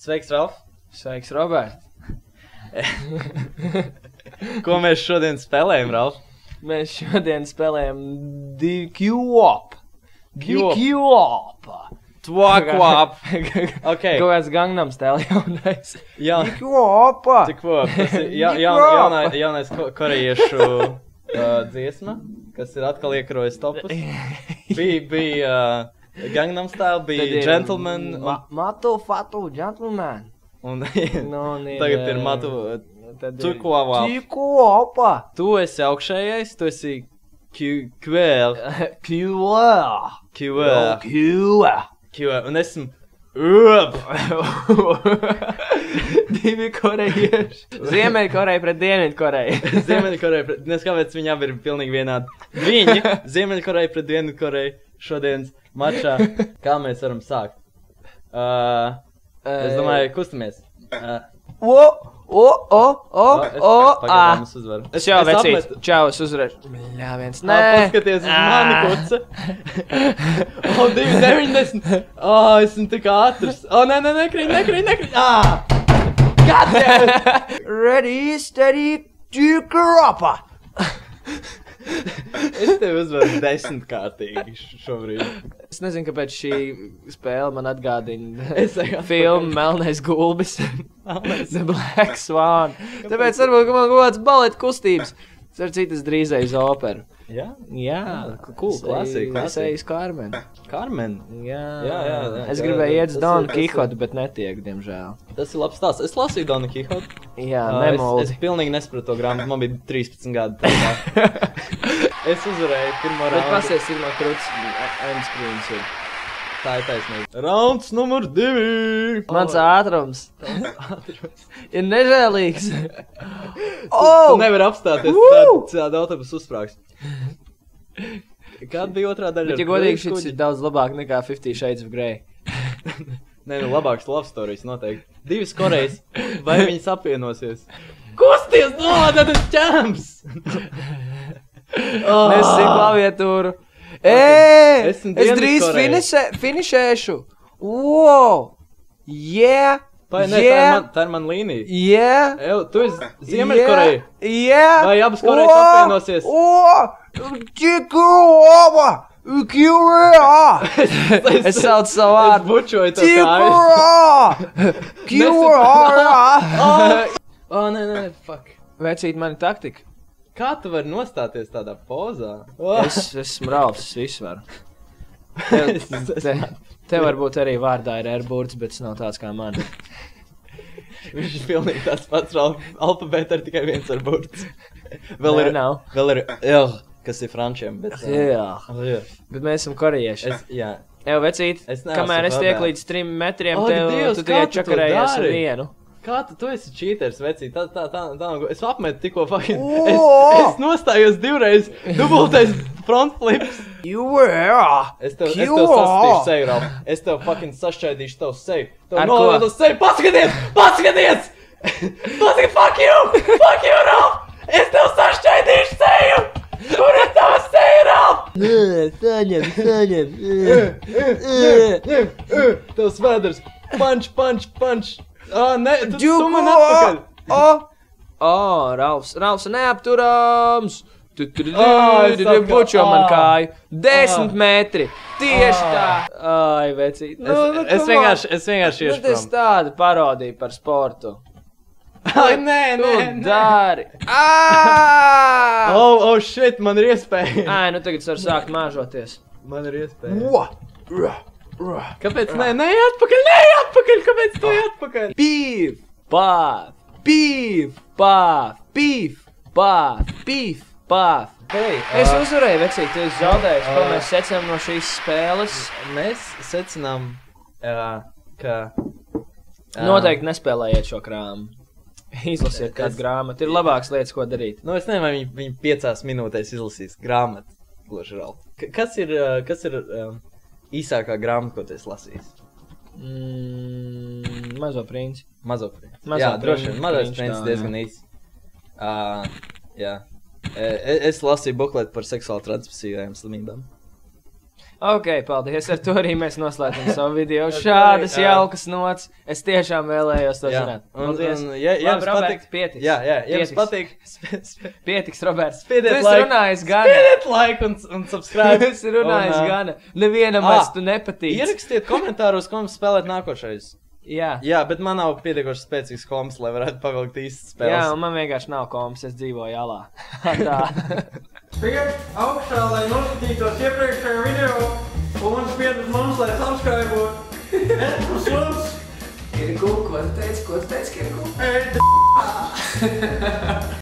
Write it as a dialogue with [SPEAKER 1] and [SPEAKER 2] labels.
[SPEAKER 1] Sveiks, Ralf.
[SPEAKER 2] Sveiks, Robert.
[SPEAKER 1] Ko mēs šodien spēlējam, Ralf?
[SPEAKER 2] Mēs šodien spēlējam Q-Op. Q-Op.
[SPEAKER 1] Twak-wap. Okay.
[SPEAKER 2] Kaut kāds Gangnam Style jaunais.
[SPEAKER 1] Jā.
[SPEAKER 2] Q-Op.
[SPEAKER 1] Tas ir jaunais korejiešu dziesma, kas ir atkal iekarojas topus. Bija Gangnam Style, bija Gentleman.
[SPEAKER 2] Matu, Fatu, Gentleman.
[SPEAKER 1] Un tagad ir Matu Twak-wap.
[SPEAKER 2] Q-Op.
[SPEAKER 1] Tu esi augšējais, tu esi QL. Un esmu
[SPEAKER 2] Divi korejieši. Ziemeļkoreja pret Dienvidkoreju.
[SPEAKER 1] Ziemeļkoreja pret... Nes kāpēc viņi abi ir pilnīgi vienādi. Viņi, Ziemeļkoreja pret Dienvidkoreju, šodienas mačā. Kā mēs varam sākt? Es domāju, kustamies.
[SPEAKER 2] Pagaidām es uzvaru. Čau, vecīt. Čau, es uzvaru. Jā, viens. Nē.
[SPEAKER 1] Paskaties uz mani, kuca. 2,90. Esmu tik ātrs. Nē, nekrīt. Goddammit.
[SPEAKER 2] Ready, steady, Q-Op.
[SPEAKER 1] Es tevi uzvaru 10-kārtīgi šobrīd.
[SPEAKER 2] Es nezinu, kāpēc šī spēle man atgādina
[SPEAKER 1] filmu
[SPEAKER 2] Melnais gulbis. The Black Swan. Tāpēc varbūt, ka man kaut kāds baleta kustības. Ar citas drīzais operu.
[SPEAKER 1] Jā?
[SPEAKER 2] Jā.
[SPEAKER 1] Cool, klasika.
[SPEAKER 2] Es eju uz Carmen.
[SPEAKER 1] Carmen?
[SPEAKER 2] Jā. Es
[SPEAKER 1] Jā,
[SPEAKER 2] gribēju iet uz
[SPEAKER 1] tas
[SPEAKER 2] Donu
[SPEAKER 1] ir-
[SPEAKER 2] Kihotu, bet netiek, diemžēl.
[SPEAKER 1] Tas ir labs stāsts. Es lasīju Donu Kihotu.
[SPEAKER 2] Jā,
[SPEAKER 1] Es
[SPEAKER 2] nemoldi.
[SPEAKER 1] pilnīgi nesapratu to grāmatu. Man bija 13 gadi. Es uzvarēju pirmo
[SPEAKER 2] Bet
[SPEAKER 1] raundu.
[SPEAKER 2] pasies ir no krūts, ainskrīns ir.
[SPEAKER 1] Tā ir taisnība. Rauns numur 2.
[SPEAKER 2] Mans ātrums ir nežēlīgs.
[SPEAKER 1] Tu nevari apstāties tādu autobusu uzsprāgs. Kāda bija otrā daļa?
[SPEAKER 2] Bet, ja godīgi, šis ir daudz labāk nekā 50 Shades of Grey.
[SPEAKER 1] Nē, labāks love stories noteikti. Divas Korejas. Vai viņas apvienosies? Kusties nomādāt uz ķēms!
[SPEAKER 2] Nesi klaviatūru.
[SPEAKER 1] Esmu
[SPEAKER 2] Es drīz
[SPEAKER 1] Dienvidkoreja.
[SPEAKER 2] finišēšu. Wow! Yeah!
[SPEAKER 1] Nē, tā ir man līnija.
[SPEAKER 2] Yeah!
[SPEAKER 1] Tu esi Ziemeļkoreja.
[SPEAKER 2] Yeah!
[SPEAKER 1] Vai abas Korejas apvienosies?
[SPEAKER 2] Es saucu savu
[SPEAKER 1] Es
[SPEAKER 2] vārdu.
[SPEAKER 1] bučoju to kāju. Nē, fuck.
[SPEAKER 2] Vecīt, mani taktika.
[SPEAKER 1] Kā tu vari nostāties tādā pozā?
[SPEAKER 2] Es esmu Ralfs, es visu varu. Te varbūt arī vārdā ir R-burts, bet tas nav tāds kā man.
[SPEAKER 1] Viņš ir pilnīgi tāds pats alfabēta ar tikai viens ar burts.
[SPEAKER 2] Nē, nav.
[SPEAKER 1] Vēl ir R, kas ir frančiem, bet...
[SPEAKER 2] Jā. Bet mēs esam korejieši.
[SPEAKER 1] Jā.
[SPEAKER 2] Evo, vecīt,
[SPEAKER 1] Es neesmu
[SPEAKER 2] kamēr es
[SPEAKER 1] vēl
[SPEAKER 2] tiek
[SPEAKER 1] vēl.
[SPEAKER 2] līdz 3 metriem,
[SPEAKER 1] Ak,
[SPEAKER 2] tev
[SPEAKER 1] Dievs,
[SPEAKER 2] tu
[SPEAKER 1] kā
[SPEAKER 2] tikai
[SPEAKER 1] tu to
[SPEAKER 2] čakarējies ar
[SPEAKER 1] dari?
[SPEAKER 2] vienu.
[SPEAKER 1] Kā tu esi cheaters, vecīt? Tā nav... Es apmetu tikko fucking... Es nostājos divreiz dubultais front flips. Es tev sastīšu seju, Ralf. Es tev fucking sašķaidīšu tavu seju. Tev
[SPEAKER 2] Ar ko?
[SPEAKER 1] noliedu seju. Paskaties! Fuck you, Ralf! Es tev sašķaidīšu seju! Kur ir tava seja, Ralf?
[SPEAKER 2] Saņem.
[SPEAKER 1] Tavs vēders. Punch. Nē, tu man atpakaļ.
[SPEAKER 2] Ralfs neapturams.
[SPEAKER 1] Es atkal-
[SPEAKER 2] Bučo man kāju. 10 metri. Tieši tā. Ai, vecīt.
[SPEAKER 1] Es vienkārši iešu
[SPEAKER 2] Tas
[SPEAKER 1] prom.
[SPEAKER 2] tāda parodija par sportu.
[SPEAKER 1] Ai, nē.
[SPEAKER 2] Dari.
[SPEAKER 1] Oh, shit, man ir iespēja.
[SPEAKER 2] Ai, nu tagad es varu sākt māžoties.
[SPEAKER 1] Man ir iespēja. Kāpēc? Nē, atpakaļ, kāpēc tu ej atpakaļ?
[SPEAKER 2] Beef, pāf, beef, pāf, beef, pāf, beef, pāf.
[SPEAKER 1] Hei,
[SPEAKER 2] Es uzvarēju, vecīt, tu esi zaudējis, ko mēs secinām no šīs spēles.
[SPEAKER 1] mēs secinām, ka...
[SPEAKER 2] Noteikti nespēlējiet šo krāmu. Izlasiet kādu grāmatu, ir labākas lietas, ko darīt.
[SPEAKER 1] Nu, es nezinu, vai viņi 5 minūtēs izlasīs grāmatu. Gluži Ralf. Kas ir īsākā grāmata, ko tu esi lasījis?
[SPEAKER 2] Mazo princi.
[SPEAKER 1] Mazo princi.
[SPEAKER 2] Mazo
[SPEAKER 1] Jā, droši
[SPEAKER 2] princi,
[SPEAKER 1] vien. Mazais
[SPEAKER 2] princi,
[SPEAKER 1] princis
[SPEAKER 2] tā,
[SPEAKER 1] diezgan īsi. Jā. Es lasīju bukletu par seksuāli transmisīvajām slimībām.
[SPEAKER 2] Ok, paldies. Ar to arī mēs noslēdzam savu video. Šādas jaukas nots. Es tiešām vēlējos to zināt.
[SPEAKER 1] Paldies. Ja jums patīk,
[SPEAKER 2] pietiks.
[SPEAKER 1] Ja jums patīk,
[SPEAKER 2] pietiks, Roberts.
[SPEAKER 1] Spiediet like un subscribe.
[SPEAKER 2] Es runāju gana. Nevienam vairs tu nepatīc.
[SPEAKER 1] Ierakstiet komentāros, ko mums spēlēt nākošais.
[SPEAKER 2] Jā,
[SPEAKER 1] bet man nav pietiekoši spēcīgs koms, lai varētu pavilkt īstas spēles.
[SPEAKER 2] Jā, un man vienkārši nav koms, es dzīvoju alā. Tā.
[SPEAKER 1] Spied augšā, lai noskatītos iepriekšējo video, un spied uz mums, lai subscribe-ot. Uz mums!
[SPEAKER 2] Kiriku, ko tu teici, Kiriku?